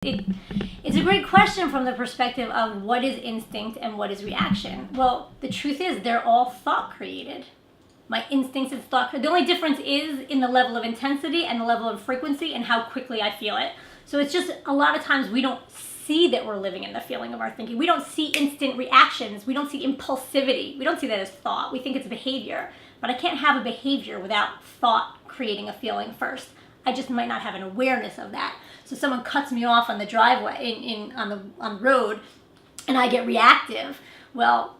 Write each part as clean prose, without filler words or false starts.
It's a great question from the perspective of what is instinct and what is reaction. Well, the truth is they're all thought created. My instincts is thought. The only difference is in the level of intensity and the level of frequency and how quickly I feel it. So it's just a lot of times we don't see that we're living in the feeling of our thinking. We don't see instant reactions. We don't see impulsivity. We don't see that as thought. We think it's behavior. But I can't have a behavior without thought creating a feeling first. I just might not have an awareness of that. So someone cuts me off on the driveway, on the road, and I get reactive. Well,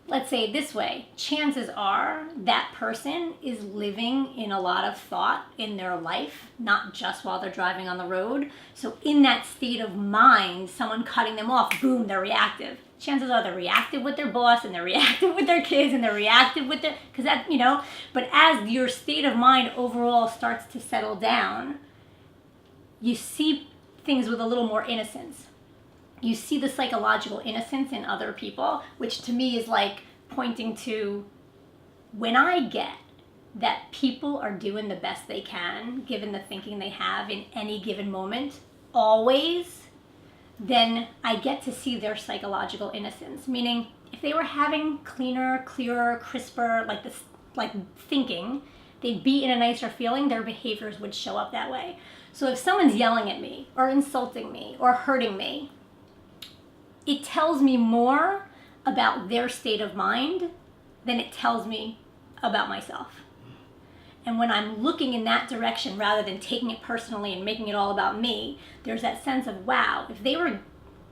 let's say it this way. Chances are that person is living in a lot of thought in their life, not just while they're driving on the road. So in that state of mind, someone cutting them off, boom, they're reactive. Chances are they're reactive with their boss and they're reactive with their kids and they're reactive with their, because that, but as your state of mind overall starts to settle down, you see things with a little more innocence. You see the psychological innocence in other people, which to me is like pointing to when I get that people are doing the best they can, given the thinking they have in any given moment, always, then I get to see their psychological innocence. Meaning, if they were having cleaner, clearer, crisper, like thinking, they'd be in a nicer feeling, their behaviors would show up that way. So if someone's yelling at me, or insulting me, or hurting me, it tells me more about their state of mind than it tells me about myself. And when I'm looking in that direction rather than taking it personally and making it all about me, there's that sense of, wow, if they were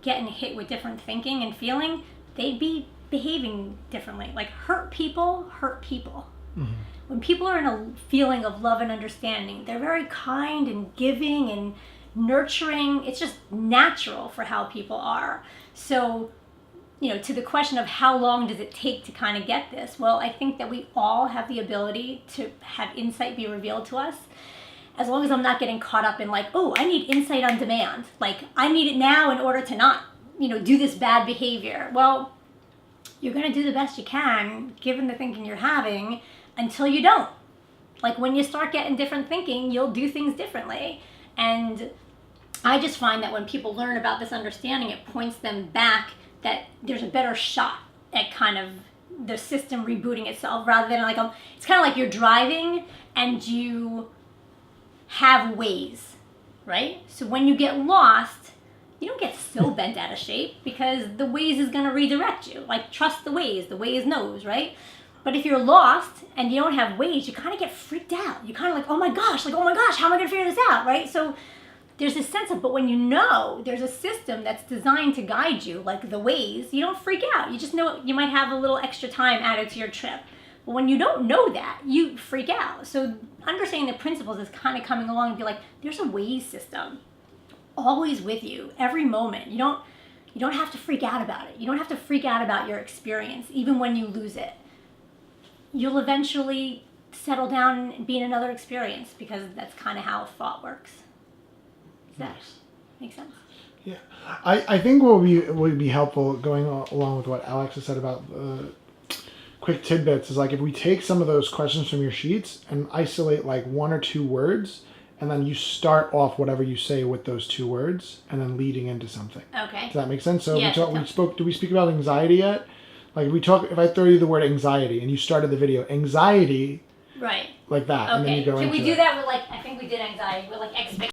getting hit with different thinking and feeling, they'd be behaving differently. Like hurt people hurt people. Mm-hmm. When people are in a feeling of love and understanding, they're very kind and giving and nurturing. It's just natural for how people are. So, to the question of how long does it take to kind of get this? Well, I think that we all have the ability to have insight be revealed to us. As long as I'm not getting caught up in like, oh, I need insight on demand. Like, I need it now in order to not, do this bad behavior. Well, you're going to do the best you can, given the thinking you're having, until you don't. Like, when you start getting different thinking, you'll do things differently. And I just find that when people learn about this understanding, it points them back that there's a better shot at kind of the system rebooting itself, rather than like, it's kind of like you're driving and you have Waze, right? So when you get lost, you don't get so bent out of shape because the Waze is going to redirect you. Like, trust the Waze knows, right? But if you're lost and you don't have Waze, you kind of get freaked out. You kind of like, oh my gosh, how am I going to figure this out, right? So there's this sense of, but when you know there's a system that's designed to guide you, like the Waze, you don't freak out. You just know you might have a little extra time added to your trip. But when you don't know that, you freak out. So understanding the principles is kind of coming along and be like, there's a Waze system always with you, every moment. You don't have to freak out about it. You don't have to freak out about your experience, even when you lose it. You'll eventually settle down and be in another experience because that's kind of how thought works. Does that make sense? Yeah. I think what would be helpful going along with what Alex has said about quick tidbits is like if we take some of those questions from your sheets and isolate like one or two words, and then you start off whatever you say with those two words and then leading into something. Okay. Does that make sense? So yeah, did we speak about anxiety yet? Like if I throw you the word anxiety and you started the video, anxiety, right, like that, okay. and then you go into it. Can we do that with like, I think we did anxiety with like expectation.